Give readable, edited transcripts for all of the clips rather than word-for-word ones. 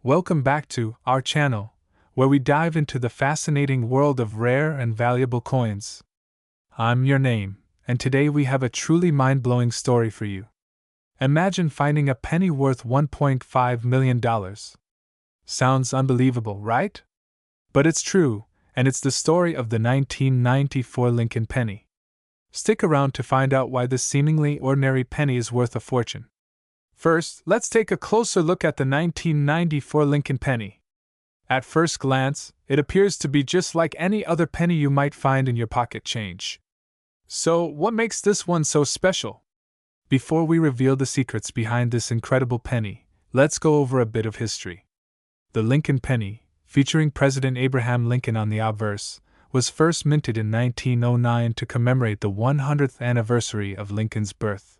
Welcome back to our channel, where we dive into the fascinating world of rare and valuable coins. I'm your name, and today we have a truly mind-blowing story for you. Imagine finding a penny worth $1.5 million. Sounds unbelievable, right? But it's true, and it's the story of the 1994 Lincoln penny. Stick around to find out why this seemingly ordinary penny is worth a fortune. First, let's take a closer look at the 1994 Lincoln penny. At first glance, it appears to be just like any other penny you might find in your pocket change. So, what makes this one so special? Before we reveal the secrets behind this incredible penny, let's go over a bit of history. The Lincoln penny, featuring President Abraham Lincoln on the obverse, was first minted in 1909 to commemorate the 100th anniversary of Lincoln's birth.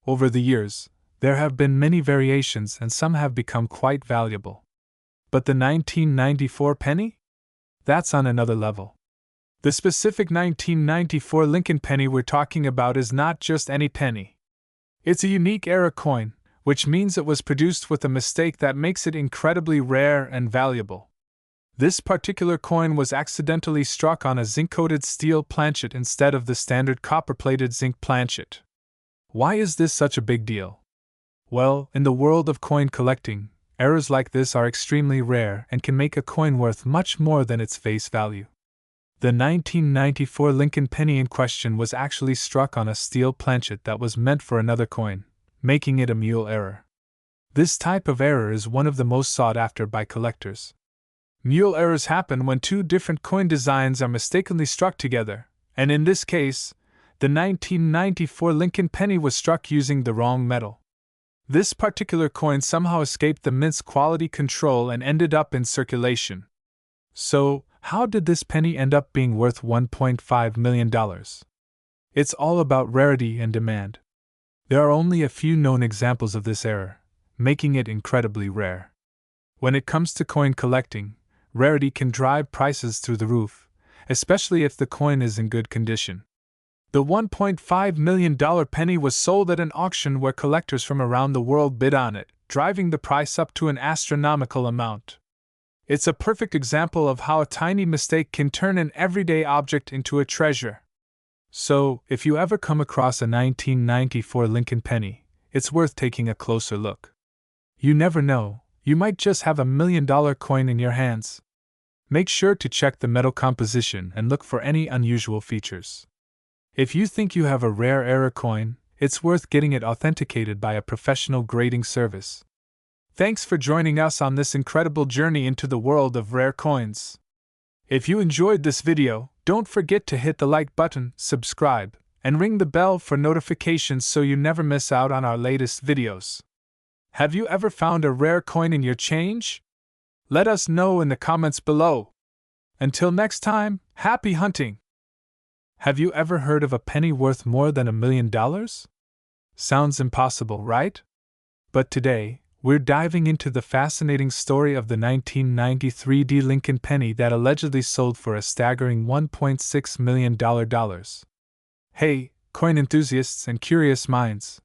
Over the years, there have been many variations and some have become quite valuable. But the 1994 penny? That's on another level. The specific 1994 Lincoln penny we're talking about is not just any penny. It's a unique era coin, which means it was produced with a mistake that makes it incredibly rare and valuable. This particular coin was accidentally struck on a zinc-coated steel planchet instead of the standard copper-plated zinc planchet. Why is this such a big deal? Well, in the world of coin collecting, errors like this are extremely rare and can make a coin worth much more than its face value. The 1994 Lincoln penny in question was actually struck on a steel planchet that was meant for another coin, making it a mule error. This type of error is one of the most sought after by collectors. Mule errors happen when two different coin designs are mistakenly struck together, and in this case, the 1994 Lincoln penny was struck using the wrong metal. This particular coin somehow escaped the mint's quality control and ended up in circulation. So, how did this penny end up being worth $1.5 million? It's all about rarity and demand. There are only a few known examples of this error, making it incredibly rare. When it comes to coin collecting, rarity can drive prices through the roof, especially if the coin is in good condition. The $1.5 million penny was sold at an auction where collectors from around the world bid on it, driving the price up to an astronomical amount. It's a perfect example of how a tiny mistake can turn an everyday object into a treasure. So, if you ever come across a 1994 Lincoln penny, it's worth taking a closer look. You never know, you might just have $1 million coin in your hands. Make sure to check the metal composition and look for any unusual features. If you think you have a rare era coin, it's worth getting it authenticated by a professional grading service. Thanks for joining us on this incredible journey into the world of rare coins. If you enjoyed this video, don't forget to hit the like button, subscribe, and ring the bell for notifications so you never miss out on our latest videos. Have you ever found a rare coin in your change? Let us know in the comments below. Until next time, happy hunting! Have you ever heard of a penny worth more than $1 million? Sounds impossible, right? But today, we're diving into the fascinating story of the 1993 Lincoln penny that allegedly sold for a staggering $1.6 million. Hey, coin enthusiasts and curious minds!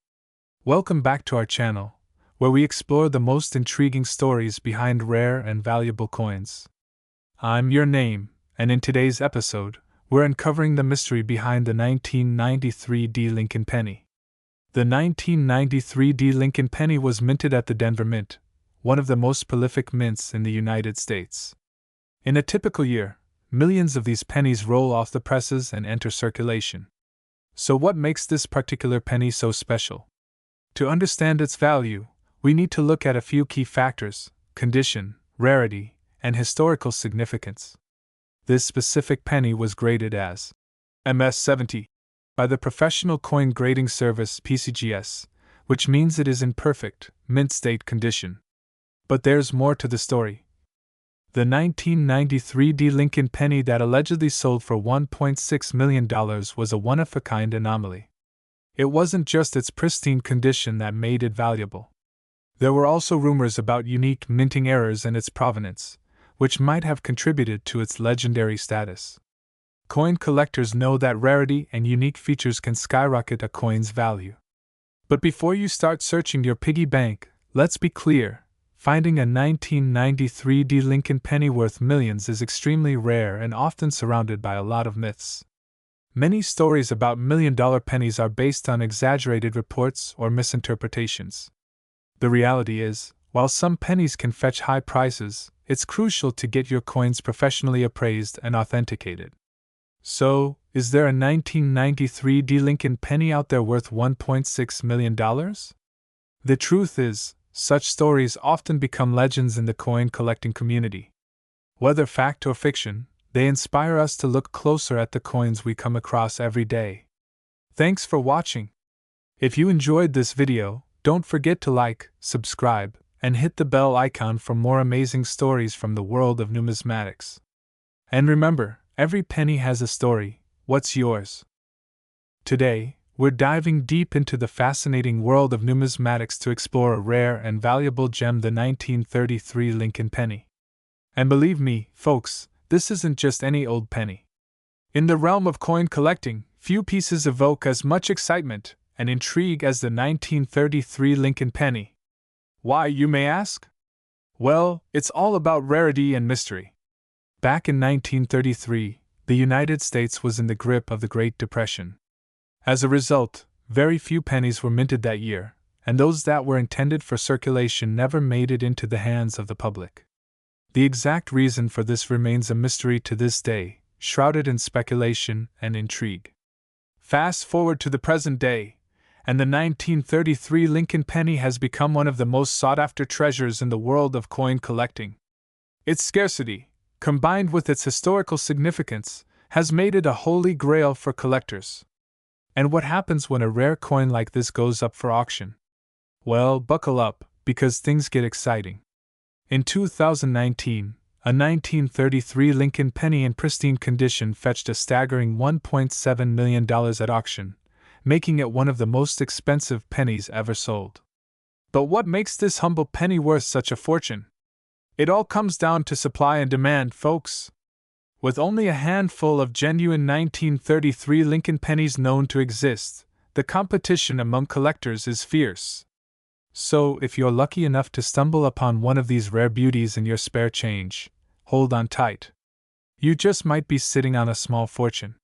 Welcome back to our channel, where we explore the most intriguing stories behind rare and valuable coins. I'm your name, and in today's episode, we're uncovering the mystery behind the 1993 Lincoln penny. The 1993 Lincoln penny was minted at the Denver Mint, one of the most prolific mints in the United States. In a typical year, millions of these pennies roll off the presses and enter circulation. So what makes this particular penny so special? To understand its value, we need to look at a few key factors: condition, rarity, and historical significance. This specific penny was graded as MS-70 by the Professional Coin Grading Service (PCGS), which means it is in perfect, mint state condition. But there's more to the story. The 1993 Lincoln penny that allegedly sold for $1.6 million was a one-of-a-kind anomaly. It wasn't just its pristine condition that made it valuable. There were also rumors about unique minting errors and its provenance, which might have contributed to its legendary status. Coin collectors know that rarity and unique features can skyrocket a coin's value. But before you start searching your piggy bank, let's be clear: Finding a 1993 Lincoln penny worth millions is extremely rare and often surrounded by a lot of myths. Many stories about million-dollar pennies are based on exaggerated reports or misinterpretations. The reality is, while some pennies can fetch high prices, it's crucial to get your coins professionally appraised and authenticated. So, is there a 1993 Lincoln penny out there worth $1.6 million? The truth is, such stories often become legends in the coin collecting community. Whether fact or fiction, they inspire us to look closer at the coins we come across every day. Thanks for watching. If you enjoyed this video, don't forget to like, subscribe, and hit the bell icon for more amazing stories from the world of numismatics. And remember, every penny has a story. What's yours? Today, we're diving deep into the fascinating world of numismatics to explore a rare and valuable gem, the 1933 Lincoln penny. And believe me, folks, this isn't just any old penny. In the realm of coin collecting, few pieces evoke as much excitement and intrigue as the 1933 Lincoln penny. Why, you may ask? Well, it's all about rarity and mystery. Back in 1933, the United States was in the grip of the Great Depression. As a result, very few pennies were minted that year, and those that were intended for circulation never made it into the hands of the public. The exact reason for this remains a mystery to this day, shrouded in speculation and intrigue. Fast forward to the present day, and the 1933 Lincoln penny has become one of the most sought-after treasures in the world of coin collecting. Its scarcity, combined with its historical significance, has made it a holy grail for collectors. And what happens when a rare coin like this goes up for auction? Well, buckle up, because things get exciting. In 2019, a 1933 Lincoln penny in pristine condition fetched a staggering $1.7 million at auction, making it one of the most expensive pennies ever sold. But what makes this humble penny worth such a fortune? It all comes down to supply and demand, folks. With only a handful of genuine 1933 Lincoln pennies known to exist, the competition among collectors is fierce. So, if you're lucky enough to stumble upon one of these rare beauties in your spare change, hold on tight. You just might be sitting on a small fortune.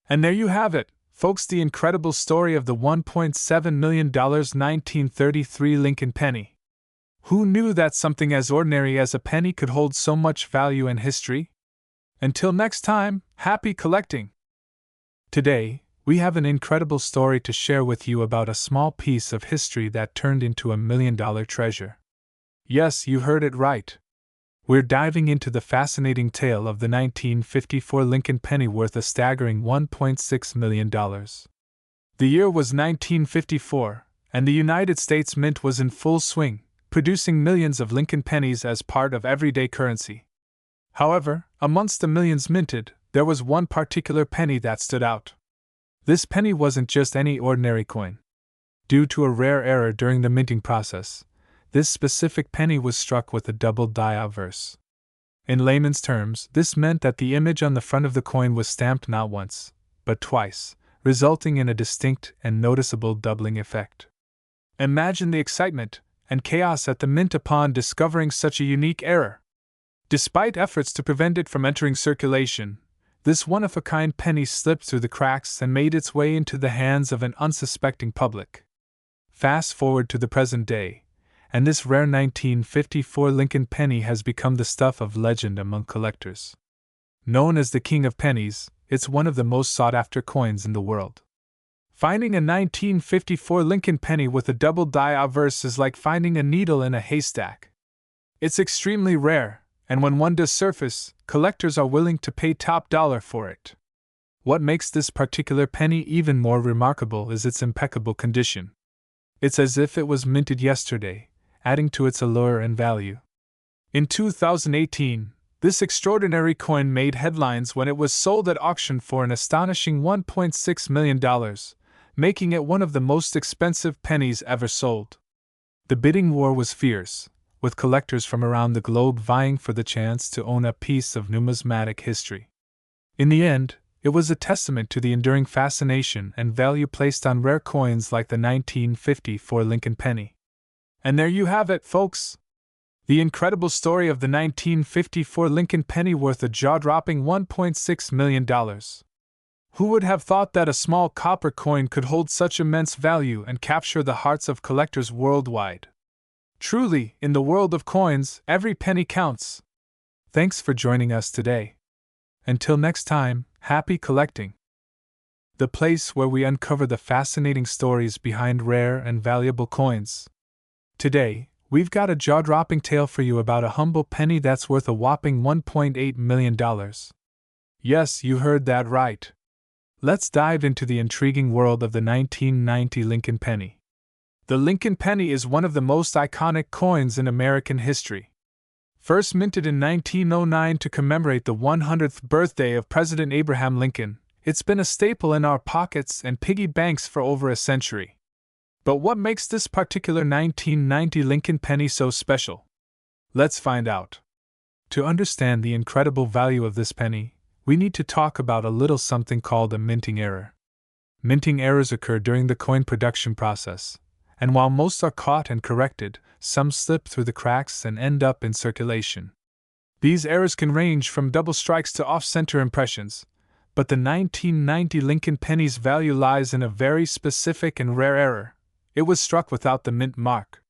And there you have it, folks, the incredible story of the $1.7 million 1933 Lincoln penny. Who knew that something as ordinary as a penny could hold so much value and history? Until next time, happy collecting! Today, we have an incredible story to share with you about a small piece of history that turned into a million-dollar treasure. Yes, you heard it right. We're diving into the fascinating tale of the 1954 Lincoln penny worth a staggering $1.6 million. The year was 1954, and the United States Mint was in full swing, producing millions of Lincoln pennies as part of everyday currency. However, amongst the millions minted, there was one particular penny that stood out. This penny wasn't just any ordinary coin. Due to a rare error during the minting process, this specific penny was struck with a double die obverse. In layman's terms, this meant that the image on the front of the coin was stamped not once, but twice, resulting in a distinct and noticeable doubling effect. Imagine the excitement and chaos at the mint upon discovering such a unique error. Despite efforts to prevent it from entering circulation, this one-of-a-kind penny slipped through the cracks and made its way into the hands of an unsuspecting public. Fast forward to the present day, and this rare 1954 Lincoln penny has become the stuff of legend among collectors. Known as the King of Pennies, it's one of the most sought-after coins in the world. Finding a 1954 Lincoln penny with a double die obverse is like finding a needle in a haystack. It's extremely rare, and when one does surface, collectors are willing to pay top dollar for it. What makes this particular penny even more remarkable is its impeccable condition. It's as if it was minted yesterday, adding to its allure and value. In 2018, this extraordinary coin made headlines when it was sold at auction for an astonishing $1.6 million, making it one of the most expensive pennies ever sold. The bidding war was fierce, with collectors from around the globe vying for the chance to own a piece of numismatic history. In the end, it was a testament to the enduring fascination and value placed on rare coins like the 1954 Lincoln penny. And there you have it, folks! The incredible story of the 1954 Lincoln penny worth a jaw-dropping $1.6 million. Who would have thought that a small copper coin could hold such immense value and capture the hearts of collectors worldwide? Truly, in the world of coins, every penny counts. Thanks for joining us today. Until next time, happy collecting. The place where we uncover the fascinating stories behind rare and valuable coins. Today, we've got a jaw-dropping tale for you about a humble penny that's worth a whopping $1.8 million. Yes, you heard that right. Let's dive into the intriguing world of the 1990 Lincoln penny. The Lincoln penny is one of the most iconic coins in American history. First minted in 1909 to commemorate the 100th birthday of President Abraham Lincoln, it's been a staple in our pockets and piggy banks for over a century. But what makes this particular 1990 Lincoln penny so special? Let's find out. To understand the incredible value of this penny, we need to talk about a little something called a minting error. Minting errors occur during the coin production process, and while most are caught and corrected, some slip through the cracks and end up in circulation. These errors can range from double strikes to off-center impressions, but the 1990 Lincoln penny's value lies in a very specific and rare error. It was struck without the mint mark.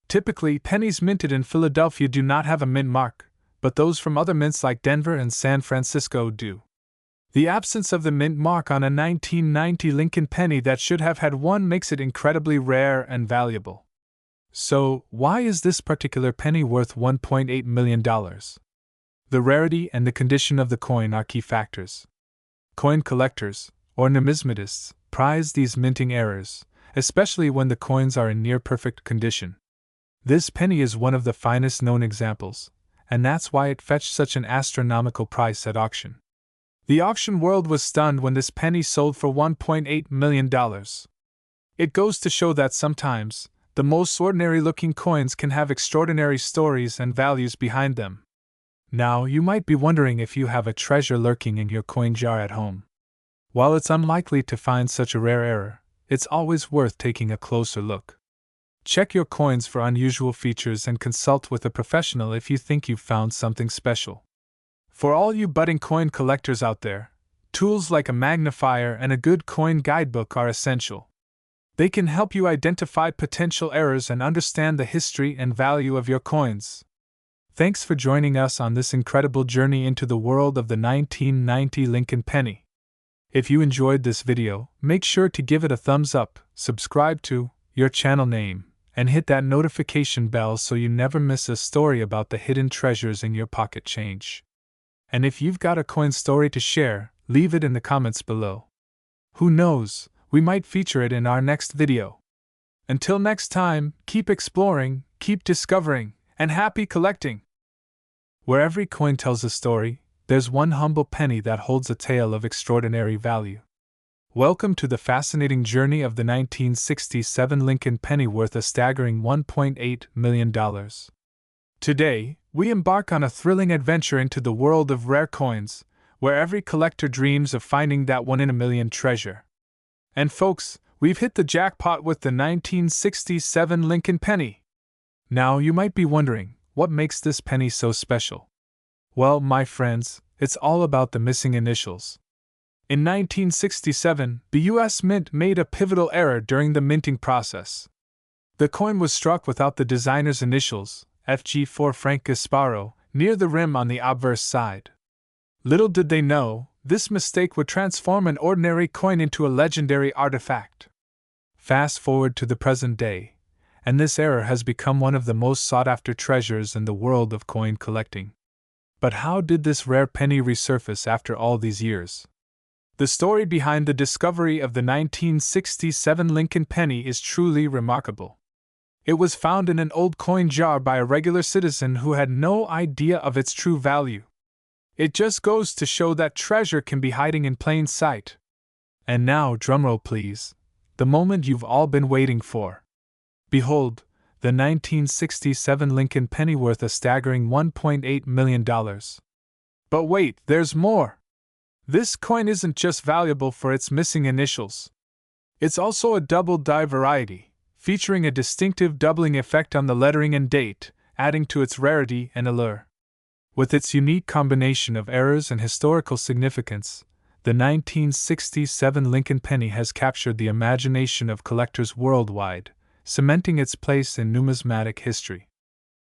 Typically, pennies minted in Philadelphia do not have a mint mark, but those from other mints like Denver and San Francisco do. The absence of the mint mark on a 1990 Lincoln penny that should have had one makes it incredibly rare and valuable. So, why is this particular penny worth $1.8 million? The rarity and the condition of the coin are key factors. Coin collectors, or numismatists, prize these minting errors, especially when the coins are in near-perfect condition. This penny is one of the finest known examples, and that's why it fetched such an astronomical price at auction. The auction world was stunned when this penny sold for $1.8 million. It goes to show that sometimes, the most ordinary-looking coins can have extraordinary stories and values behind them. Now, you might be wondering if you have a treasure lurking in your coin jar at home. While it's unlikely to find such a rare error, it's always worth taking a closer look. Check your coins for unusual features and consult with a professional if you think you've found something special. For all you budding coin collectors out there, tools like a magnifier and a good coin guidebook are essential. They can help you identify potential errors and understand the history and value of your coins. Thanks for joining us on this incredible journey into the world of the 1990 Lincoln penny. If you enjoyed this video, make sure to give it a thumbs up, subscribe to your channel name, and hit that notification bell so you never miss a story about the hidden treasures in your pocket change. And if you've got a coin story to share, leave it in the comments below. Who knows, we might feature it in our next video. Until next time, keep exploring, keep discovering, and happy collecting! Where every coin tells a story, there's one humble penny that holds a tale of extraordinary value. Welcome to the fascinating journey of the 1967 Lincoln penny worth a staggering $1.8 million. Today, we embark on a thrilling adventure into the world of rare coins, where every collector dreams of finding that one-in-a-million treasure. And folks, we've hit the jackpot with the 1967 Lincoln penny. Now you might be wondering, what makes this penny so special? Well, my friends, it's all about the missing initials. In 1967, the U.S. Mint made a pivotal error during the minting process. The coin was struck without the designer's initials, FG for Frank Gasparo, near the rim on the obverse side. Little did they know, this mistake would transform an ordinary coin into a legendary artifact. Fast forward to the present day, and this error has become one of the most sought-after treasures in the world of coin collecting. But how did this rare penny resurface after all these years? The story behind the discovery of the 1967 Lincoln penny is truly remarkable. It was found in an old coin jar by a regular citizen who had no idea of its true value. It just goes to show that treasure can be hiding in plain sight. And now, drumroll please, the moment you've all been waiting for. Behold, the 1967 Lincoln penny worth a staggering $1.8 million. But wait, there's more! This coin isn't just valuable for its missing initials. It's also a double-die variety, featuring a distinctive doubling effect on the lettering and date, adding to its rarity and allure. With its unique combination of errors and historical significance, the 1967 Lincoln penny has captured the imagination of collectors worldwide, cementing its place in numismatic history.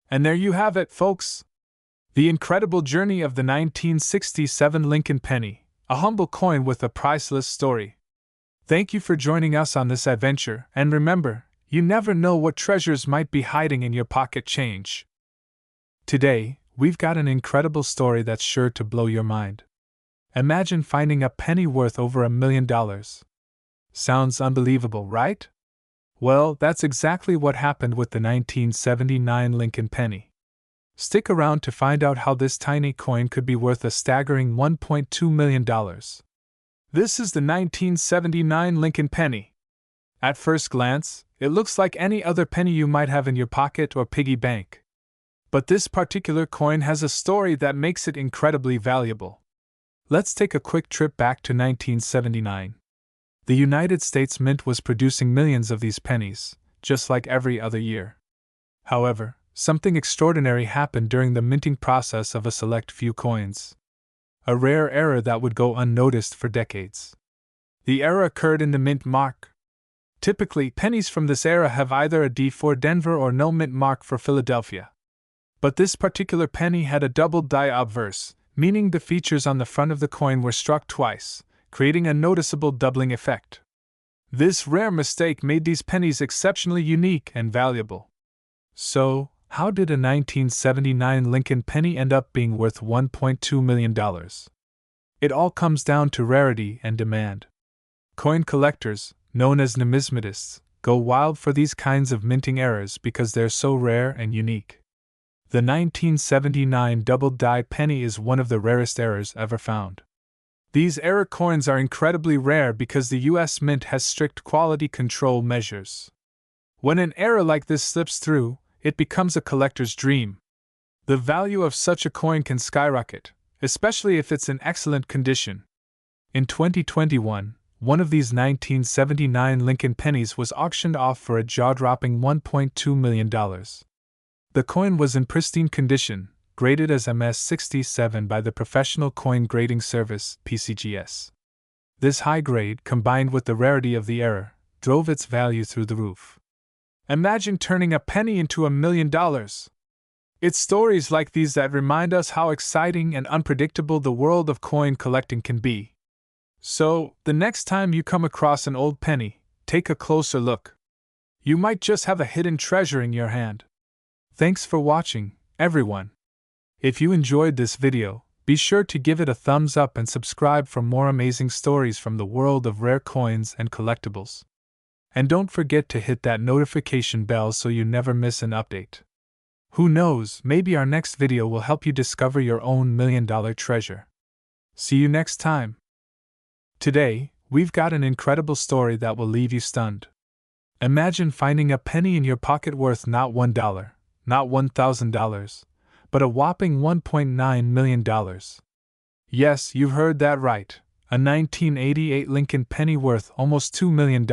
And there you have it, folks! The incredible journey of the 1967 Lincoln penny, a humble coin with a priceless story. Thank you for joining us on this adventure, and remember, you never know what treasures might be hiding in your pocket change. Today, we've got an incredible story that's sure to blow your mind. Imagine finding a penny worth over $1 million. Sounds unbelievable, right? Well, that's exactly what happened with the 1979 Lincoln penny. Stick around to find out how this tiny coin could be worth a staggering $1.2 million. This is the 1979 Lincoln penny. At first glance, it looks like any other penny you might have in your pocket or piggy bank. But this particular coin has a story that makes it incredibly valuable. Let's take a quick trip back to 1979. The United States Mint was producing millions of these pennies, just like every other year. However, something extraordinary happened during the minting process of a select few coins. A rare error that would go unnoticed for decades. The error occurred in the mint mark. Typically, pennies from this era have either a D for Denver or no mint mark for Philadelphia. But this particular penny had a double die obverse, meaning the features on the front of the coin were struck twice, creating a noticeable doubling effect. This rare mistake made these pennies exceptionally unique and valuable. So, how did a 1979 Lincoln penny end up being worth $1.2 million? It all comes down to rarity and demand. Coin collectors, known as numismatists, go wild for these kinds of minting errors because they're so rare and unique. The 1979 double-die penny is one of the rarest errors ever found. These error coins are incredibly rare because the U.S. Mint has strict quality control measures. When an error like this slips through, it becomes a collector's dream. The value of such a coin can skyrocket, especially if it's in excellent condition. In 2021, one of these 1979 Lincoln pennies was auctioned off for a jaw-dropping $1.2 million. The coin was in pristine condition, graded as MS-67 by the Professional Coin Grading Service (PCGS). This high grade, combined with the rarity of the error, drove its value through the roof. Imagine turning a penny into $1 million! It's stories like these that remind us how exciting and unpredictable the world of coin collecting can be. So, the next time you come across an old penny, take a closer look. You might just have a hidden treasure in your hand. Thanks for watching, everyone. If you enjoyed this video, be sure to give it a thumbs up and subscribe for more amazing stories from the world of rare coins and collectibles. And don't forget to hit that notification bell so you never miss an update. Who knows, maybe our next video will help you discover your own $1 million treasure. See you next time. Today, we've got an incredible story that will leave you stunned. Imagine finding a penny in your pocket worth not $1, not $1,000, but a whopping $1.9 million. Yes, you've heard that right, a 1988 Lincoln penny worth almost $2 million.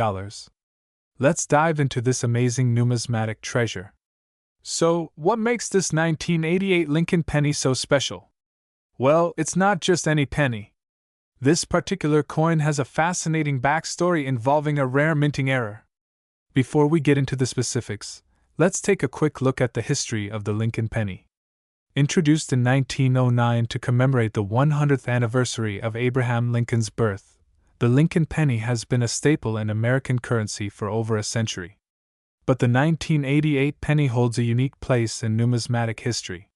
Let's dive into this amazing numismatic treasure. So, what makes this 1988 Lincoln penny so special? Well, it's not just any penny. This particular coin has a fascinating backstory involving a rare minting error. Before we get into the specifics, let's take a quick look at the history of the Lincoln penny. Introduced in 1909 to commemorate the 100th anniversary of Abraham Lincoln's birth, the Lincoln penny has been a staple in American currency for over a century. But the 1988 penny holds a unique place in numismatic history.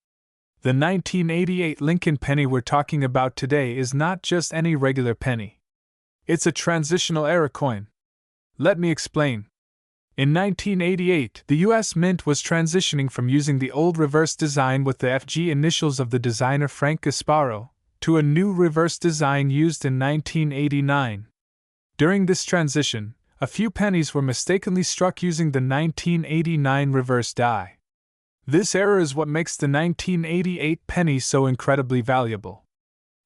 The 1988 Lincoln penny we're talking about today is not just any regular penny. It's a transitional era coin. Let me explain. In 1988, the U.S. Mint was transitioning from using the old reverse design with the FG initials of the designer Frank Gasparo to a new reverse design used in 1989. During this transition, a few pennies were mistakenly struck using the 1989 reverse die. This error is what makes the 1988 penny so incredibly valuable.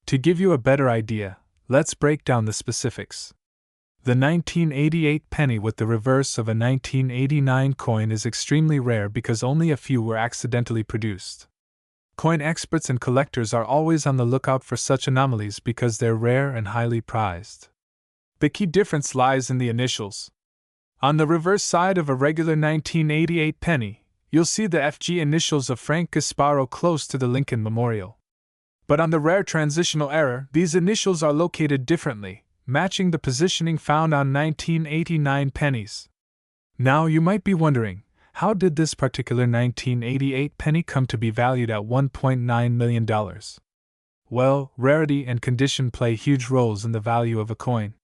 To give you a better idea, let's break down the specifics. The 1988 penny with the reverse of a 1989 coin is extremely rare because only a few were accidentally produced. Coin experts and collectors are always on the lookout for such anomalies because they're rare and highly prized. The key difference lies in the initials. On the reverse side of a regular 1988 penny, you'll see the FG initials of Frank Gasparo close to the Lincoln Memorial. But on the rare transitional error, these initials are located differently, matching the positioning found on 1989 pennies. Now you might be wondering, how did this particular 1988 penny come to be valued at $1.9 million? Well, rarity and condition play huge roles in the value of a coin.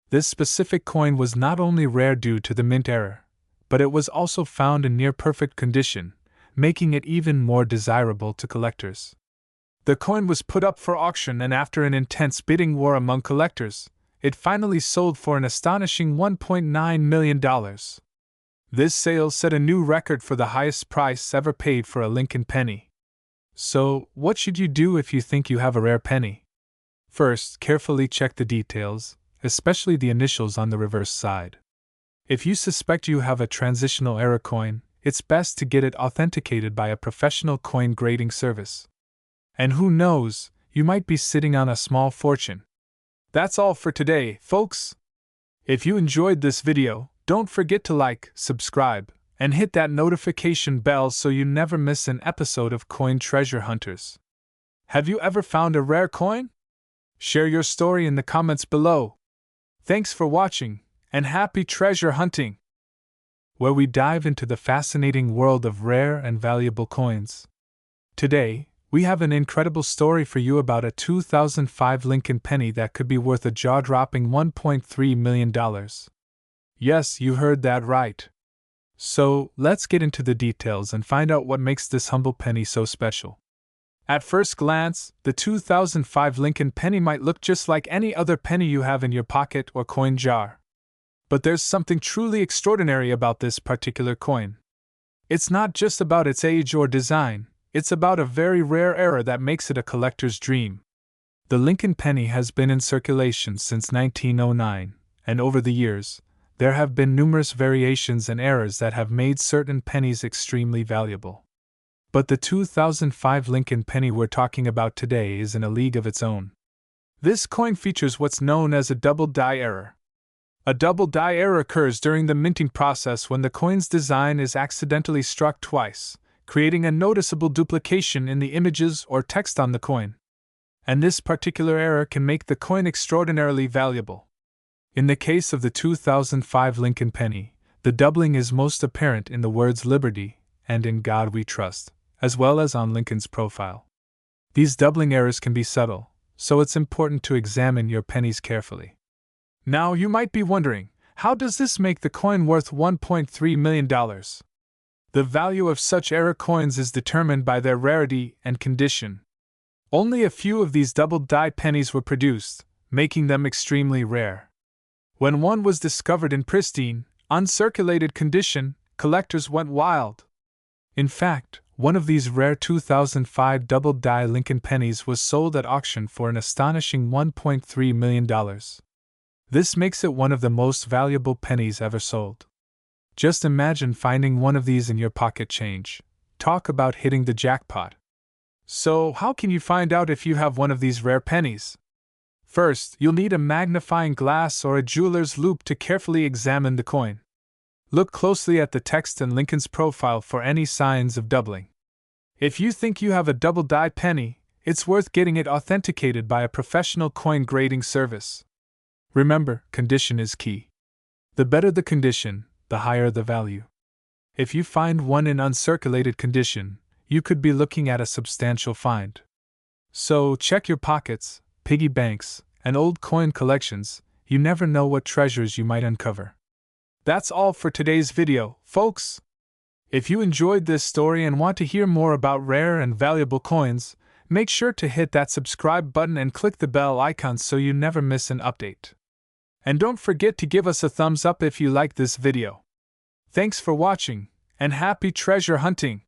This specific coin was not only rare due to the mint error, but it was also found in near-perfect condition, making it even more desirable to collectors. The coin was put up for auction, and after an intense bidding war among collectors, it finally sold for an astonishing $1.9 million. This sale set a new record for the highest price ever paid for a Lincoln penny. So, what should you do if you think you have a rare penny? First, carefully check the details, especially the initials on the reverse side. If you suspect you have a transitional error coin, it's best to get it authenticated by a professional coin grading service. And who knows, you might be sitting on a small fortune. That's all for today, folks. If you enjoyed this video, don't forget to like, subscribe, and hit that notification bell so you never miss an episode of Coin Treasure Hunters. Have you ever found a rare coin? Share your story in the comments below. Thanks for watching, and happy treasure hunting! Where we dive into the fascinating world of rare and valuable coins. Today, we have an incredible story for you about a 2005 Lincoln penny that could be worth a jaw-dropping $1.3 million. Yes, you heard that right. So, let's get into the details and find out what makes this humble penny so special. At first glance, the 2005 Lincoln penny might look just like any other penny you have in your pocket or coin jar. But there's something truly extraordinary about this particular coin. It's not just about its age or design. It's about a very rare error that makes it a collector's dream. The Lincoln penny has been in circulation since 1909, and over the years, there have been numerous variations and errors that have made certain pennies extremely valuable. But the 2005 Lincoln penny we're talking about today is in a league of its own. This coin features what's known as a double die error. A double die error occurs during the minting process when the coin's design is accidentally struck twice, creating a noticeable duplication in the images or text on the coin. And this particular error can make the coin extraordinarily valuable. In the case of the 2005 Lincoln penny, the doubling is most apparent in the words "Liberty" and "In God We Trust," as well as on Lincoln's profile. These doubling errors can be subtle, so it's important to examine your pennies carefully. Now you might be wondering, how does this make the coin worth $1.3 million? The value of such error coins is determined by their rarity and condition. Only a few of these double-die pennies were produced, making them extremely rare. When one was discovered in pristine, uncirculated condition, collectors went wild. In fact, one of these rare 2005 double-die Lincoln pennies was sold at auction for an astonishing $1.3 million. This makes it one of the most valuable pennies ever sold. Just imagine finding one of these in your pocket change. Talk about hitting the jackpot. So, how can you find out if you have one of these rare pennies? First, you'll need a magnifying glass or a jeweler's loupe to carefully examine the coin. Look closely at the text and Lincoln's profile for any signs of doubling. If you think you have a double-die penny, it's worth getting it authenticated by a professional coin grading service. Remember, condition is key. The better the condition, the higher the value. If you find one in uncirculated condition, you could be looking at a substantial find. So check your pockets, piggy banks, and old coin collections. You never know what treasures you might uncover. That's all for today's video, folks. If you enjoyed this story and want to hear more about rare and valuable coins, make sure to hit that subscribe button and click the bell icon so you never miss an update. And don't forget to give us a thumbs up if you like this video. Thanks for watching, and happy treasure hunting!